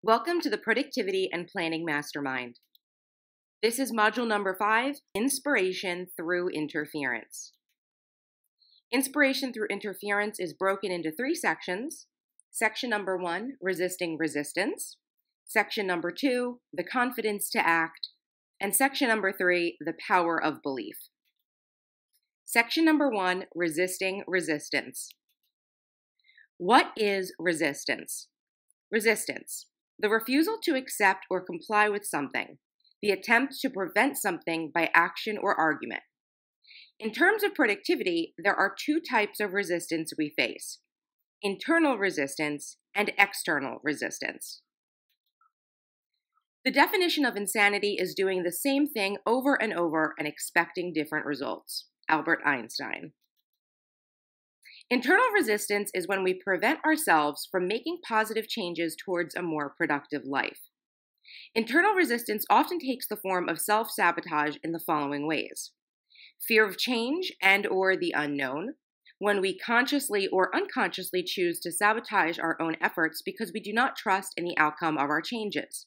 Welcome to the Productivity and Planning Mastermind. This is module number 5, Inspiration Through Interference. Inspiration through interference is broken into 3 sections. Section number 1, Resisting Resistance. Section number 2, The Confidence to Act. And section number 3, The Power of Belief. Section number 1, Resisting Resistance. What is resistance? Resistance: the refusal to accept or comply with something, the attempt to prevent something by action or argument. In terms of productivity, there are 2 types of resistance we face: internal resistance and external resistance. The definition of insanity is doing the same thing over and over and expecting different results. Albert Einstein. Internal resistance is when we prevent ourselves from making positive changes towards a more productive life. Internal resistance often takes the form of self-sabotage in the following ways: fear of change and/or the unknown, when we consciously or unconsciously choose to sabotage our own efforts because we do not trust in the outcome of our changes;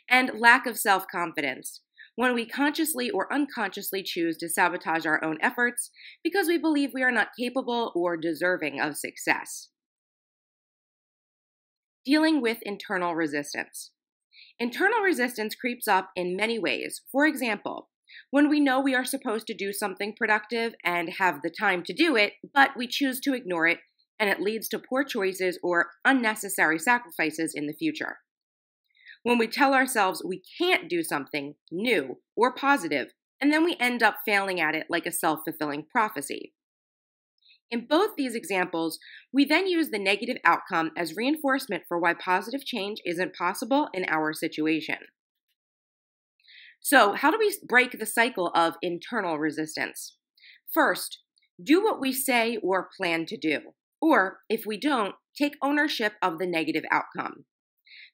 and lack of self-confidence, when we consciously or unconsciously choose to sabotage our own efforts because we believe we are not capable or deserving of success. Dealing with internal resistance. Internal resistance creeps up in many ways. For example, when we know we are supposed to do something productive and have the time to do it, but we choose to ignore it, and it leads to poor choices or unnecessary sacrifices in the future. When we tell ourselves we can't do something new or positive, and then we end up failing at it like a self-fulfilling prophecy. In both these examples, we then use the negative outcome as reinforcement for why positive change isn't possible in our situation. So, how do we break the cycle of internal resistance? First, do what we say or plan to do. Or, if we don't, take ownership of the negative outcome.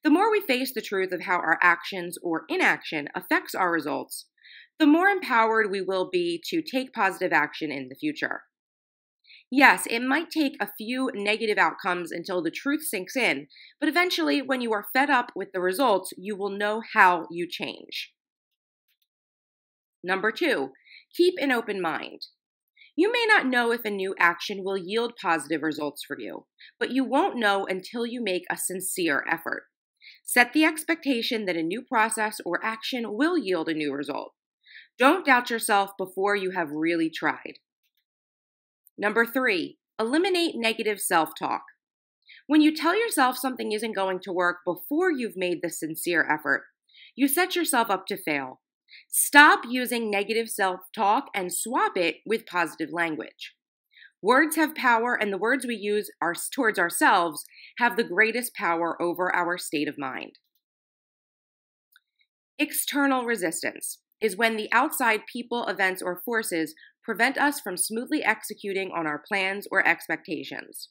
The more we face the truth of how our actions or inaction affects our results, the more empowered we will be to take positive action in the future. Yes, it might take a few negative outcomes until the truth sinks in, but eventually, when you are fed up with the results, you will know how you change. Number 2, keep an open mind. You may not know if a new action will yield positive results for you, but you won't know until you make a sincere effort. Set the expectation that a new process or action will yield a new result. Don't doubt yourself before you have really tried. Number 3, eliminate negative self-talk. When you tell yourself something isn't going to work before you've made the sincere effort, you set yourself up to fail. Stop using negative self-talk and swap it with positive language. Words have power, and the words we use towards ourselves have the greatest power over our state of mind. External resistance is when the outside people, events, or forces prevent us from smoothly executing on our plans or expectations.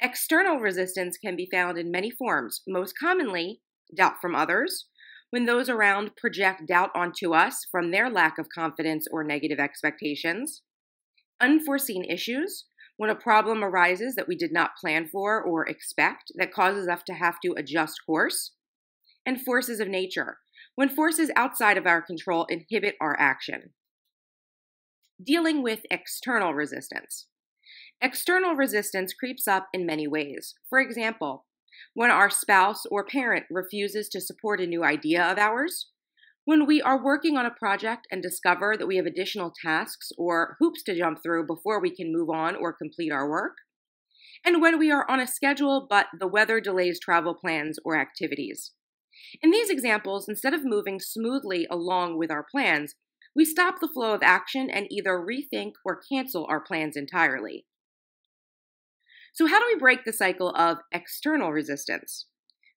External resistance can be found in many forms, most commonly doubt from others, when those around project doubt onto us from their lack of confidence or negative expectations; unforeseen issues, when a problem arises that we did not plan for or expect that causes us to have to adjust course; and forces of nature, when forces outside of our control inhibit our action. Dealing with external resistance. External resistance creeps up in many ways. For example, when our spouse or parent refuses to support a new idea of ours; when we are working on a project and discover that we have additional tasks or hoops to jump through before we can move on or complete our work; and when we are on a schedule but the weather delays travel plans or activities. In these examples, instead of moving smoothly along with our plans, we stop the flow of action and either rethink or cancel our plans entirely. So how do we break the cycle of external resistance?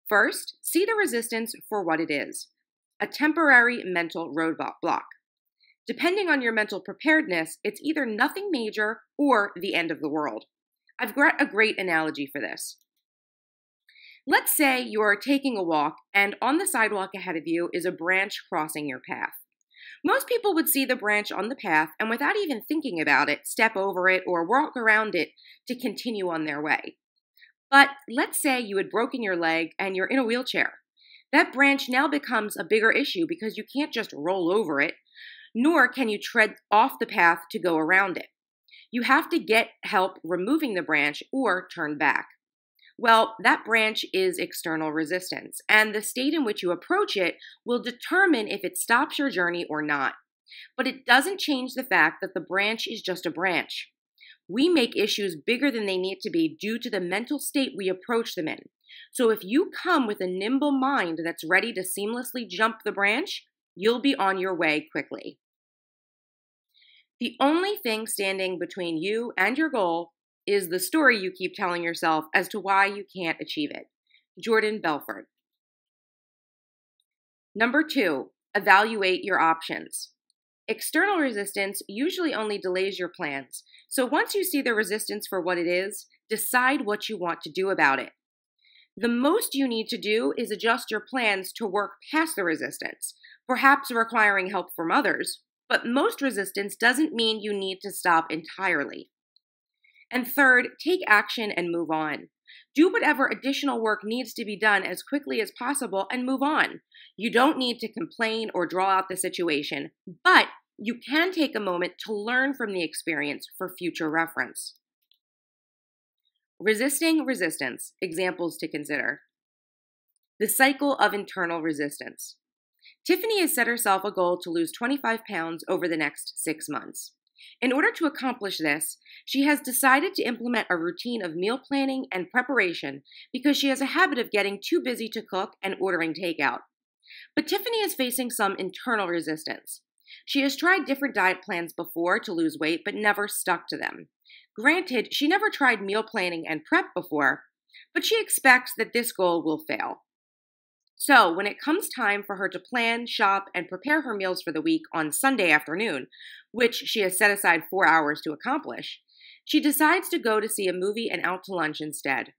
First, see the resistance for what it is: a temporary mental roadblock. Depending on your mental preparedness, it's either nothing major or the end of the world. I've got a great analogy for this. Let's say you're taking a walk, and on the sidewalk ahead of you is a branch crossing your path. Most people would see the branch on the path and, without even thinking about it, step over it or walk around it to continue on their way. But let's say you had broken your leg and you're in a wheelchair. That branch now becomes a bigger issue because you can't just roll over it, nor can you tread off the path to go around it. You have to get help removing the branch or turn back. Well, that branch is external resistance, and the state in which you approach it will determine if it stops your journey or not. But it doesn't change the fact that the branch is just a branch. We make issues bigger than they need to be due to the mental state we approach them in. So if you come with a nimble mind that's ready to seamlessly jump the branch, you'll be on your way quickly. The only thing standing between you and your goal is the story you keep telling yourself as to why you can't achieve it. Jordan Belfort. Number 2, evaluate your options. External resistance usually only delays your plans, so once you see the resistance for what it is, decide what you want to do about it. The most you need to do is adjust your plans to work past the resistance, perhaps requiring help from others, but most resistance doesn't mean you need to stop entirely. And third, take action and move on. Do whatever additional work needs to be done as quickly as possible and move on. You don't need to complain or draw out the situation, but you can take a moment to learn from the experience for future reference. Resisting resistance. Examples to consider. The cycle of internal resistance. Tiffany has set herself a goal to lose 25 pounds over the next 6 months. In order to accomplish this, she has decided to implement a routine of meal planning and preparation because she has a habit of getting too busy to cook and ordering takeout. But Tiffany is facing some internal resistance. She has tried different diet plans before to lose weight but never stuck to them. Granted, she never tried meal planning and prep before, but she expects that this goal will fail. So, when it comes time for her to plan, shop, and prepare her meals for the week on Sunday afternoon, which she has set aside 4 hours to accomplish, she decides to go to see a movie and out to lunch instead.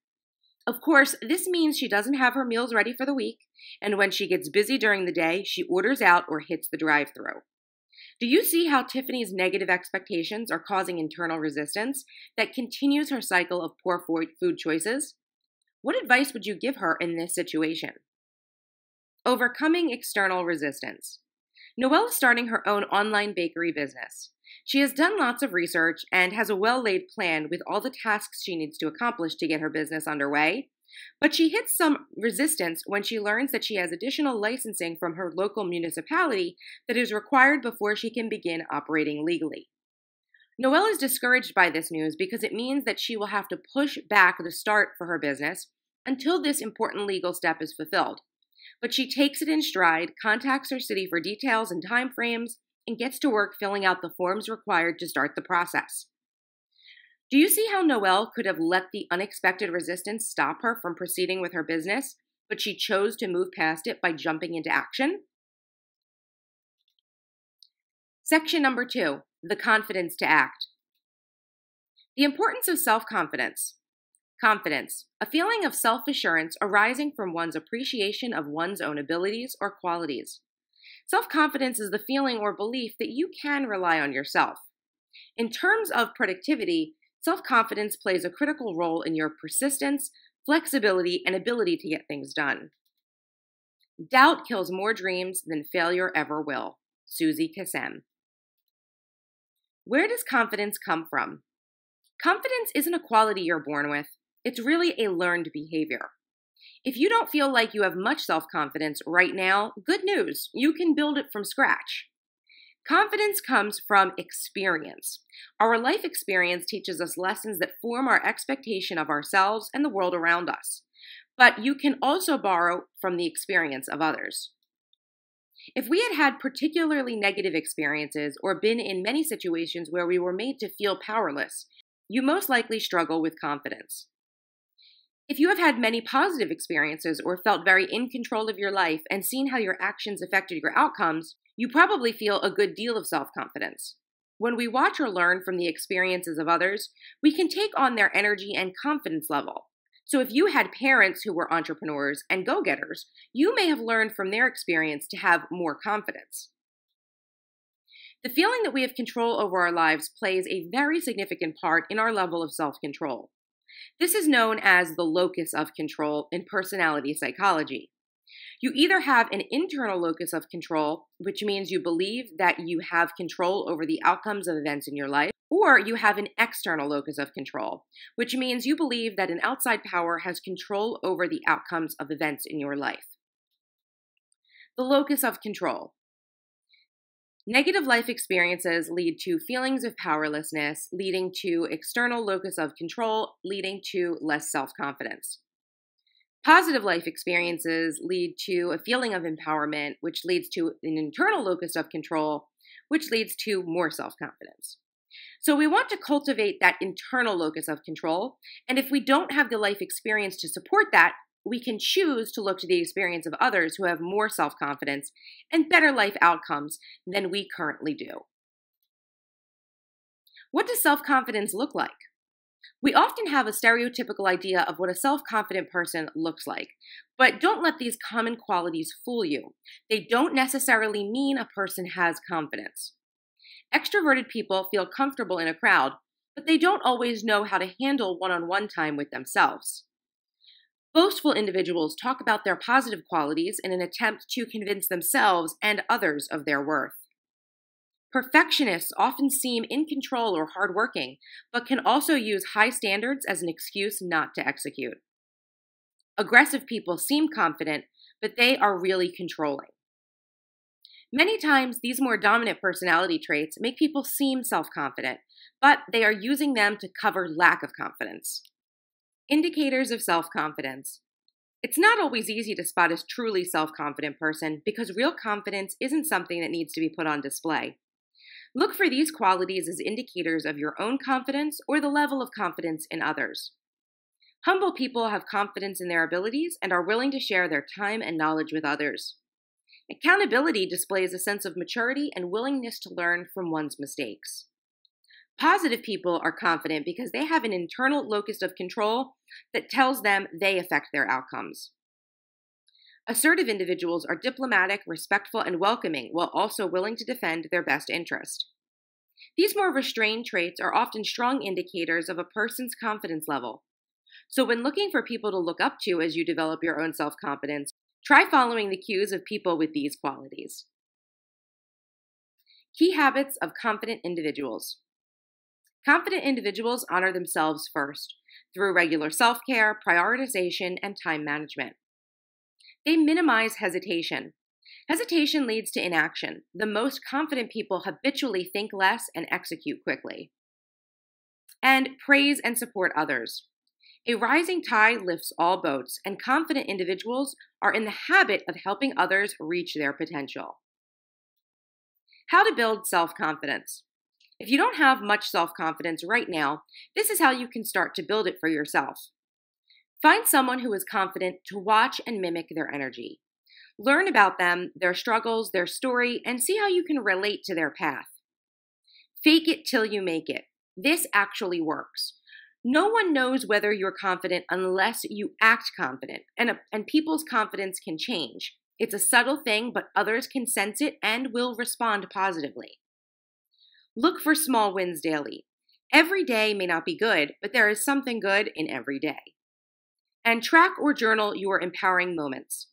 Of course, this means she doesn't have her meals ready for the week, and when she gets busy during the day, she orders out or hits the drive-thru. Do you see how Tiffany's negative expectations are causing internal resistance that continues her cycle of poor food choices? What advice would you give her in this situation? Overcoming external resistance. Noelle is starting her own online bakery business. She has done lots of research and has a well-laid plan with all the tasks she needs to accomplish to get her business underway, but she hits some resistance when she learns that she has additional licensing from her local municipality that is required before she can begin operating legally. Noelle is discouraged by this news because it means that she will have to push back the start for her business until this important legal step is fulfilled. But she takes it in stride, contacts her city for details and time frames, and gets to work filling out the forms required to start the process. Do you see how Noelle could have let the unexpected resistance stop her from proceeding with her business, but she chose to move past it by jumping into action? Section number 2, the confidence to act. The importance of self-confidence. Confidence, a feeling of self-assurance arising from one's appreciation of one's own abilities or qualities. Self-confidence is the feeling or belief that you can rely on yourself. In terms of productivity, self-confidence plays a critical role in your persistence, flexibility, and ability to get things done. Doubt kills more dreams than failure ever will. Susie Kassem. Where does confidence come from? Confidence isn't a quality you're born with. It's really a learned behavior. If you don't feel like you have much self-confidence right now, good news, you can build it from scratch. Confidence comes from experience. Our life experience teaches us lessons that form our expectation of ourselves and the world around us. But you can also borrow from the experience of others. If we had had particularly negative experiences or been in many situations where we were made to feel powerless, you most likely struggle with confidence. If you have had many positive experiences or felt very in control of your life and seen how your actions affected your outcomes, you probably feel a good deal of self-confidence. When we watch or learn from the experiences of others, we can take on their energy and confidence level. So if you had parents who were entrepreneurs and go-getters, you may have learned from their experience to have more confidence. The feeling that we have control over our lives plays a very significant part in our level of self-control. This is known as the locus of control in personality psychology. You either have an internal locus of control, which means you believe that you have control over the outcomes of events in your life, or you have an external locus of control, which means you believe that an outside power has control over the outcomes of events in your life. The locus of control. Negative life experiences lead to feelings of powerlessness, leading to external locus of control, leading to less self-confidence. Positive life experiences lead to a feeling of empowerment, which leads to an internal locus of control, which leads to more self-confidence. So we want to cultivate that internal locus of control, and if we don't have the life experience to support that, we can choose to look to the experience of others who have more self-confidence and better life outcomes than we currently do. What does self-confidence look like? We often have a stereotypical idea of what a self-confident person looks like, but don't let these common qualities fool you. They don't necessarily mean a person has confidence. Extroverted people feel comfortable in a crowd, but they don't always know how to handle one-on-one time with themselves. Boastful individuals talk about their positive qualities in an attempt to convince themselves and others of their worth. Perfectionists often seem in control or hardworking, but can also use high standards as an excuse not to execute. Aggressive people seem confident, but they are really controlling. Many times, these more dominant personality traits make people seem self-confident, but they are using them to cover lack of confidence. Indicators of self-confidence. It's not always easy to spot a truly self-confident person because real confidence isn't something that needs to be put on display. Look for these qualities as indicators of your own confidence or the level of confidence in others. Humble people have confidence in their abilities and are willing to share their time and knowledge with others. Accountability displays a sense of maturity and willingness to learn from one's mistakes. Positive people are confident because they have an internal locus of control that tells them they affect their outcomes. Assertive individuals are diplomatic, respectful, and welcoming while also willing to defend their best interest. These more restrained traits are often strong indicators of a person's confidence level. So when looking for people to look up to as you develop your own self-confidence, try following the cues of people with these qualities. Key habits of confident individuals. Confident individuals honor themselves first through regular self-care, prioritization, and time management. They minimize hesitation. Hesitation leads to inaction. The most confident people habitually think less and execute quickly. And praise and support others. A rising tide lifts all boats, and confident individuals are in the habit of helping others reach their potential. How to build self-confidence. If you don't have much self-confidence right now, this is how you can start to build it for yourself. Find someone who is confident to watch and mimic their energy. Learn about them, their struggles, their story, and see how you can relate to their path. Fake it till you make it. This actually works. No one knows whether you're confident unless you act confident, and people's confidence can change. It's a subtle thing, but others can sense it and will respond positively. Look for small wins daily. Every day may not be good, but there is something good in every day. And track or journal your empowering moments.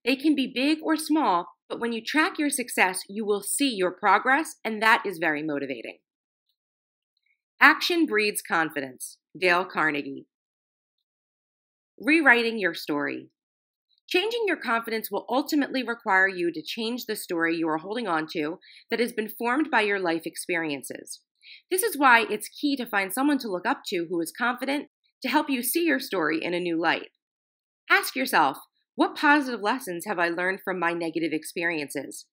They can be big or small, but when you track your success, you will see your progress, and that is very motivating. Action breeds confidence. Dale Carnegie. Rewriting your story. Changing your confidence will ultimately require you to change the story you are holding on to that has been formed by your life experiences. This is why it's key to find someone to look up to who is confident to help you see your story in a new light. Ask yourself, what positive lessons have I learned from my negative experiences?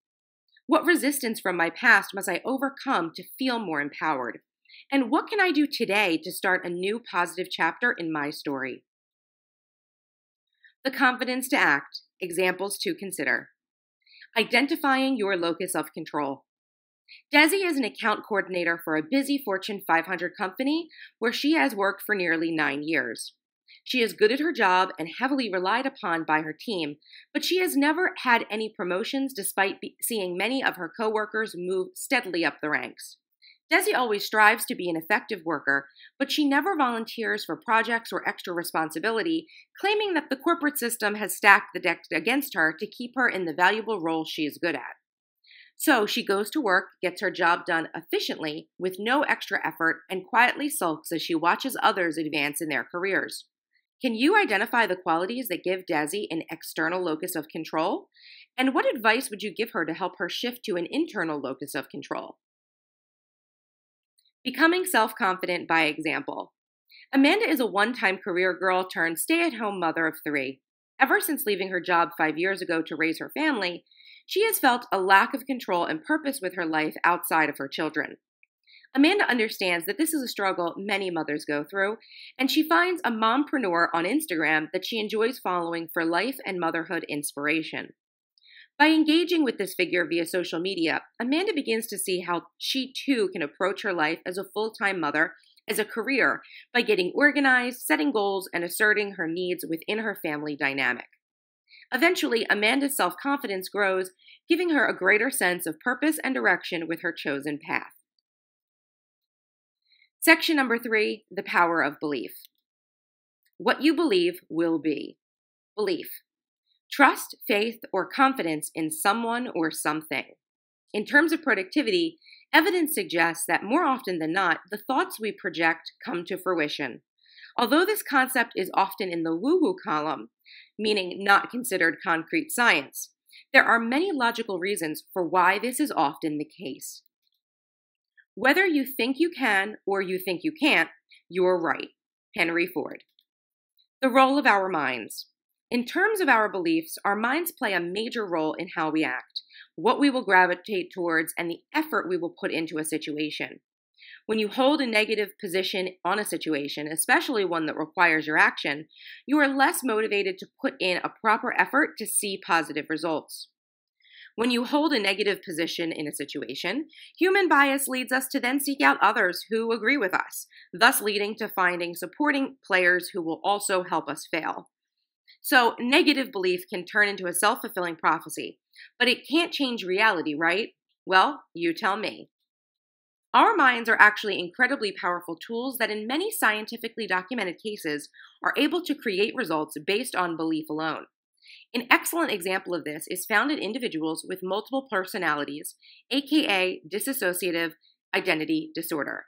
What resistance from my past must I overcome to feel more empowered? And what can I do today to start a new positive chapter in my story? The confidence to act. Examples to consider. Identifying your locus of control. Desi is an account coordinator for a busy Fortune 500 company where she has worked for nearly 9 years. She is good at her job and heavily relied upon by her team, but she has never had any promotions despite seeing many of her coworkers move steadily up the ranks. Desi always strives to be an effective worker, but she never volunteers for projects or extra responsibility, claiming that the corporate system has stacked the deck against her to keep her in the valuable role she is good at. So she goes to work, gets her job done efficiently with no extra effort, and quietly sulks as she watches others advance in their careers. Can you identify the qualities that give Desi an external locus of control? And what advice would you give her to help her shift to an internal locus of control? Becoming self-confident by example. Amanda is a one-time career girl turned stay-at-home mother of 3. Ever since leaving her job 5 years ago to raise her family, she has felt a lack of control and purpose with her life outside of her children. Amanda understands that this is a struggle many mothers go through, and she finds a mompreneur on Instagram that she enjoys following for life and motherhood inspiration. By engaging with this figure via social media, Amanda begins to see how she too can approach her life as a full-time mother as a career by getting organized, setting goals, and asserting her needs within her family dynamic. Eventually, Amanda's self-confidence grows, giving her a greater sense of purpose and direction with her chosen path. Section number 3, the power of belief. What you believe will be. Belief. Trust, faith, or confidence in someone or something. In terms of productivity, evidence suggests that more often than not, the thoughts we project come to fruition. Although this concept is often in the woo-woo column, meaning not considered concrete science, there are many logical reasons for why this is often the case. Whether you think you can or you think you can't, you're right. Henry Ford. The role of our minds. In terms of our beliefs, our minds play a major role in how we act, what we will gravitate towards, and the effort we will put into a situation. When you hold a negative position on a situation, especially one that requires your action, you are less motivated to put in a proper effort to see positive results. When you hold a negative position in a situation, human bias leads us to then seek out others who agree with us, thus leading to finding supporting players who will also help us fail. So negative belief can turn into a self-fulfilling prophecy, but it can't change reality, right? Well, you tell me. Our minds are actually incredibly powerful tools that in many scientifically documented cases are able to create results based on belief alone. An excellent example of this is found in individuals with multiple personalities, aka dissociative identity disorder.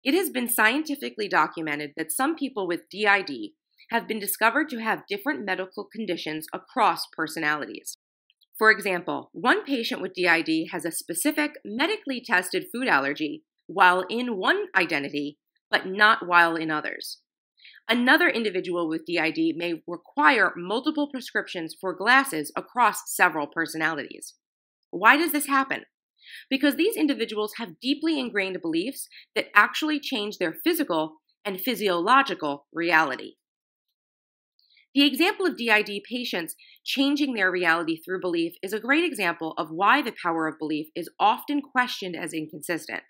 It has been scientifically documented that some people with DID have been discovered to have different medical conditions across personalities. For example, one patient with DID has a specific medically tested food allergy while in one identity, but not while in others. Another individual with DID may require multiple prescriptions for glasses across several personalities. Why does this happen? Because these individuals have deeply ingrained beliefs that actually change their physical and physiological reality. The example of DID patients changing their reality through belief is a great example of why the power of belief is often questioned as inconsistent.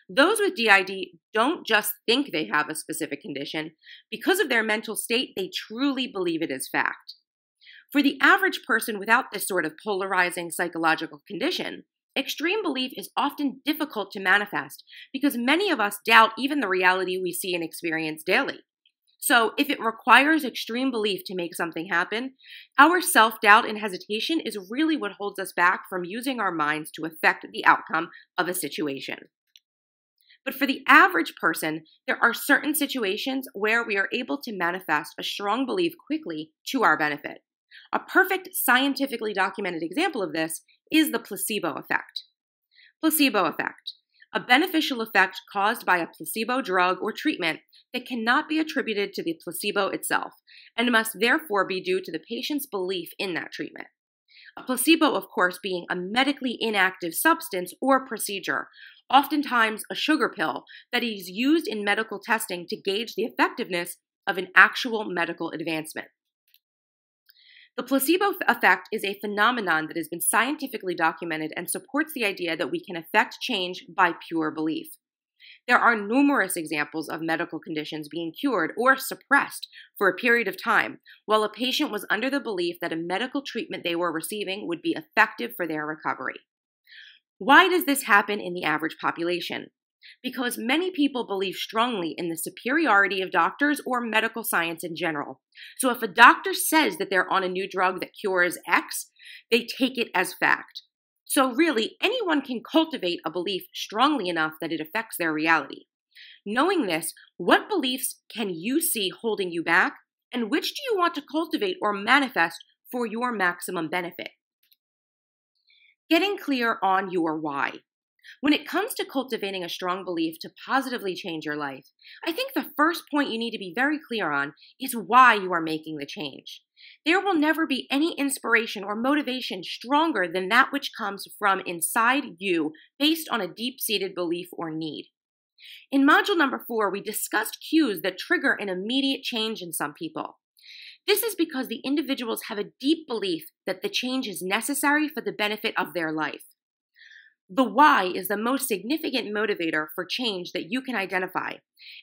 Those with DID don't just think they have a specific condition. Because of their mental state, they truly believe it is fact. For the average person without this sort of polarizing psychological condition, extreme belief is often difficult to manifest because many of us doubt even the reality we see and experience daily. So if it requires extreme belief to make something happen, our self-doubt and hesitation is really what holds us back from using our minds to affect the outcome of a situation. But for the average person, there are certain situations where we are able to manifest a strong belief quickly to our benefit. A perfect scientifically documented example of this is the placebo effect. Placebo effect, a beneficial effect caused by a placebo drug or treatment that cannot be attributed to the placebo itself and must therefore be due to the patient's belief in that treatment. A placebo, of course, being a medically inactive substance or procedure, oftentimes a sugar pill that is used in medical testing to gauge the effectiveness of an actual medical advancement. The placebo effect is a phenomenon that has been scientifically documented and supports the idea that we can affect change by pure belief. There are numerous examples of medical conditions being cured or suppressed for a period of time, while a patient was under the belief that a medical treatment they were receiving would be effective for their recovery. Why does this happen in the average population? because many people believe strongly in the superiority of doctors or medical science in general. So if a doctor says that they're on a new drug that cures X, they take it as fact. So really, anyone can cultivate a belief strongly enough that it affects their reality. Knowing this, what beliefs can you see holding you back, and which do you want to cultivate or manifest for your maximum benefit? Getting clear on your why. When it comes to cultivating a strong belief to positively change your life, I think the first point you need to be very clear on is why you are making the change. There will never be any inspiration or motivation stronger than that which comes from inside you based on a deep-seated belief or need. In module number 4, we discussed cues that trigger an immediate change in some people. This is because the individuals have a deep belief that the change is necessary for the benefit of their life. The why is the most significant motivator for change that you can identify.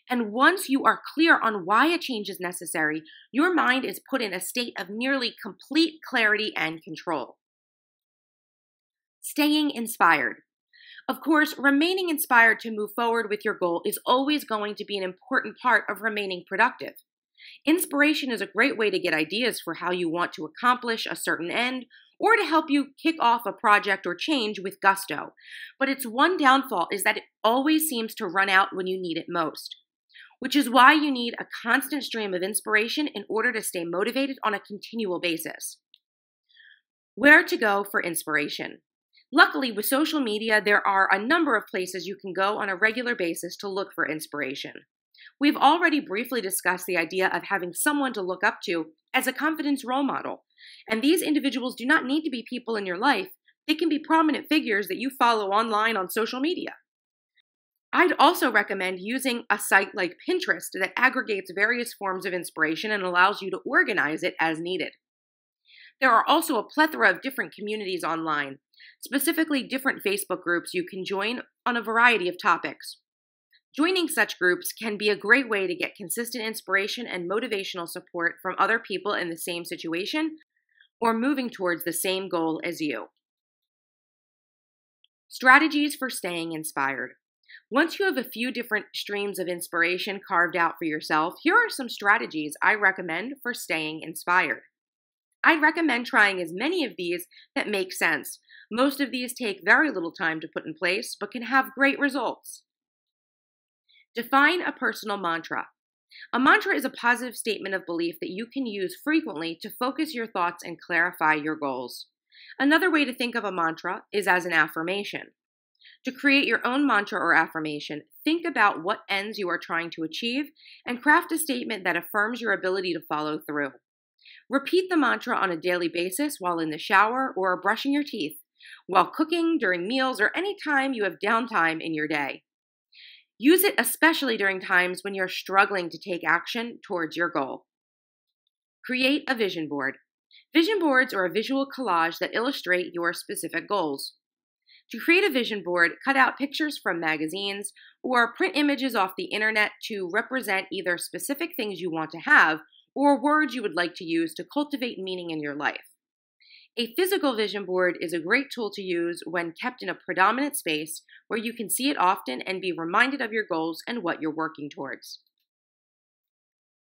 And once you are clear on why a change is necessary, your mind is put in a state of nearly complete clarity and control. Staying inspired. Of course, remaining inspired to move forward with your goal is always going to be an important part of remaining productive. Inspiration is a great way to get ideas for how you want to accomplish a certain end, or to help you kick off a project or change with gusto. But its one downfall is that it always seems to run out when you need it most, which is why you need a constant stream of inspiration in order to stay motivated on a continual basis. Where to go for inspiration? Luckily, with social media, there are a number of places you can go on a regular basis to look for inspiration. We've already briefly discussed the idea of having someone to look up to as a confidence role model. And these individuals do not need to be people in your life. They can be prominent figures that you follow online on social media. I'd also recommend using a site like Pinterest that aggregates various forms of inspiration and allows you to organize it as needed. There are also a plethora of different communities online, specifically different Facebook groups you can join on a variety of topics. Joining such groups can be a great way to get consistent inspiration and motivational support from other people in the same situation or moving towards the same goal as you. Strategies for staying inspired. Once you have a few different streams of inspiration carved out for yourself, here are some strategies I recommend for staying inspired. I'd recommend trying as many of these that make sense. Most of these take very little time to put in place, but can have great results. Define a personal mantra. A mantra is a positive statement of belief that you can use frequently to focus your thoughts and clarify your goals. Another way to think of a mantra is as an affirmation. To create your own mantra or affirmation, think about what ends you are trying to achieve and craft a statement that affirms your ability to follow through. Repeat the mantra on a daily basis while in the shower or brushing your teeth, while cooking, during meals, or any time you have downtime in your day. Use it especially during times when you're struggling to take action towards your goal. Create a vision board. Vision boards are a visual collage that illustrate your specific goals. To create a vision board, cut out pictures from magazines or print images off the internet to represent either specific things you want to have or words you would like to use to cultivate meaning in your life. A physical vision board is a great tool to use when kept in a predominant space where you can see it often and be reminded of your goals and what you're working towards.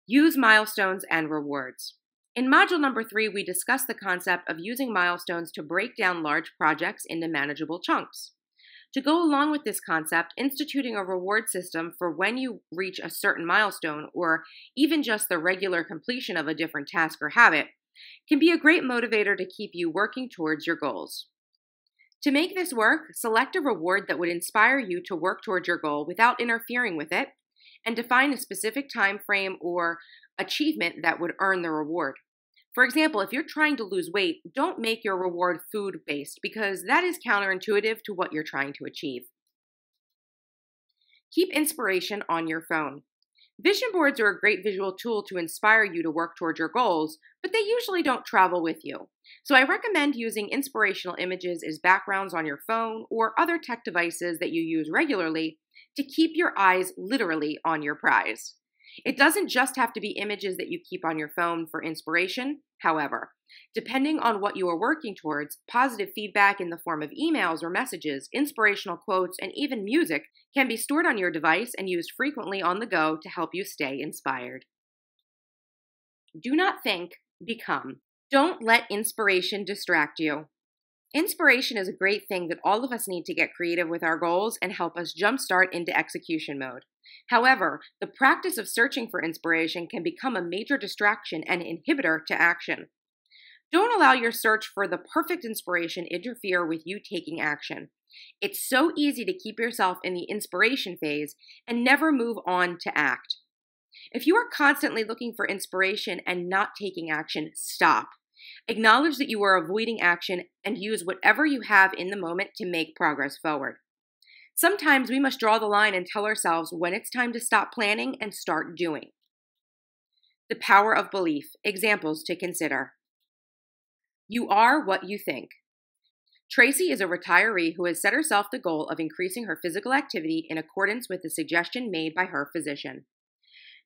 Use milestones and rewards. In module number 3, we discussed the concept of using milestones to break down large projects into manageable chunks. To go along with this concept, instituting a reward system for when you reach a certain milestone, or even just the regular completion of a different task or habit, can be a great motivator to keep you working towards your goals. To make this work, select a reward that would inspire you to work towards your goal without interfering with it, and define a specific time frame or achievement that would earn the reward. For example, if you're trying to lose weight, don't make your reward food-based because that is counterintuitive to what you're trying to achieve. Keep inspiration on your phone. Vision boards are a great visual tool to inspire you to work towards your goals, but they usually don't travel with you. So I recommend using inspirational images as backgrounds on your phone or other tech devices that you use regularly to keep your eyes literally on your prize. It doesn't just have to be images that you keep on your phone for inspiration, however. Depending on what you are working towards, positive feedback in the form of emails or messages, inspirational quotes, and even music can be stored on your device and used frequently on the go to help you stay inspired. Do not think, become. Don't let inspiration distract you. Inspiration is a great thing that all of us need to get creative with our goals and help us jumpstart into execution mode. However, the practice of searching for inspiration can become a major distraction and inhibitor to action. Don't allow your search for the perfect inspiration interfere with you taking action. It's so easy to keep yourself in the inspiration phase and never move on to act. If you are constantly looking for inspiration and not taking action, stop. Acknowledge that you are avoiding action and use whatever you have in the moment to make progress forward. Sometimes we must draw the line and tell ourselves when it's time to stop planning and start doing. The power of belief. Examples to consider. You are what you think. Tracy is a retiree who has set herself the goal of increasing her physical activity in accordance with the suggestion made by her physician.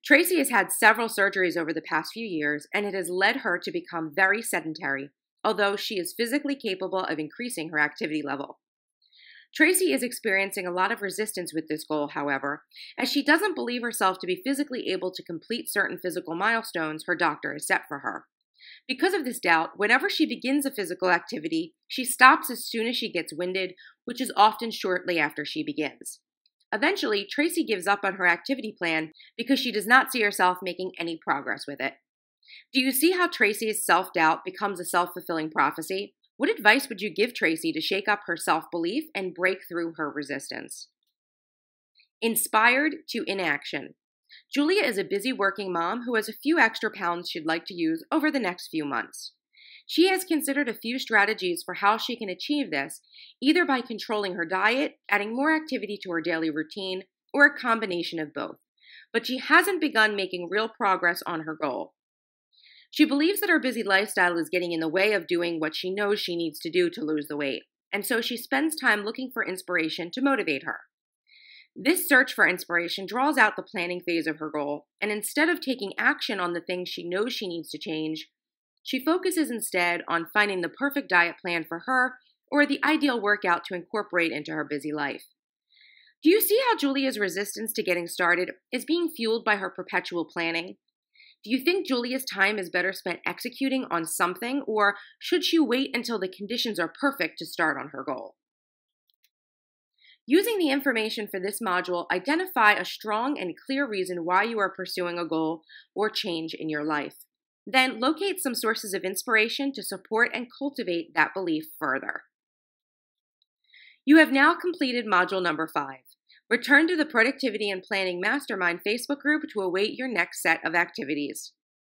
Tracy has had several surgeries over the past few years, and it has led her to become very sedentary, although she is physically capable of increasing her activity level. Tracy is experiencing a lot of resistance with this goal, however, as she doesn't believe herself to be physically able to complete certain physical milestones her doctor has set for her. Because of this doubt, whenever she begins a physical activity, she stops as soon as she gets winded, which is often shortly after she begins. Eventually, Tracy gives up on her activity plan because she does not see herself making any progress with it. Do you see how Tracy's self-doubt becomes a self-fulfilling prophecy? What advice would you give Tracy to shake up her self-belief and break through her resistance? Inspired to inaction. Julia is a busy working mom who has a few extra pounds she'd like to use over the next few months. She has considered a few strategies for how she can achieve this, either by controlling her diet, adding more activity to her daily routine, or a combination of both. But she hasn't begun making real progress on her goal. She believes that her busy lifestyle is getting in the way of doing what she knows she needs to do to lose the weight, and so she spends time looking for inspiration to motivate her. This search for inspiration draws out the planning phase of her goal, and instead of taking action on the things she knows she needs to change, she focuses instead on finding the perfect diet plan for her or the ideal workout to incorporate into her busy life. Do you see how Julia's resistance to getting started is being fueled by her perpetual planning? Do you think Julia's time is better spent executing on something, or should she wait until the conditions are perfect to start on her goal? Using the information for this module, identify a strong and clear reason why you are pursuing a goal or change in your life. Then locate some sources of inspiration to support and cultivate that belief further. You have now completed module number 5. Return to the Productivity and Planning Mastermind Facebook group to await your next set of activities.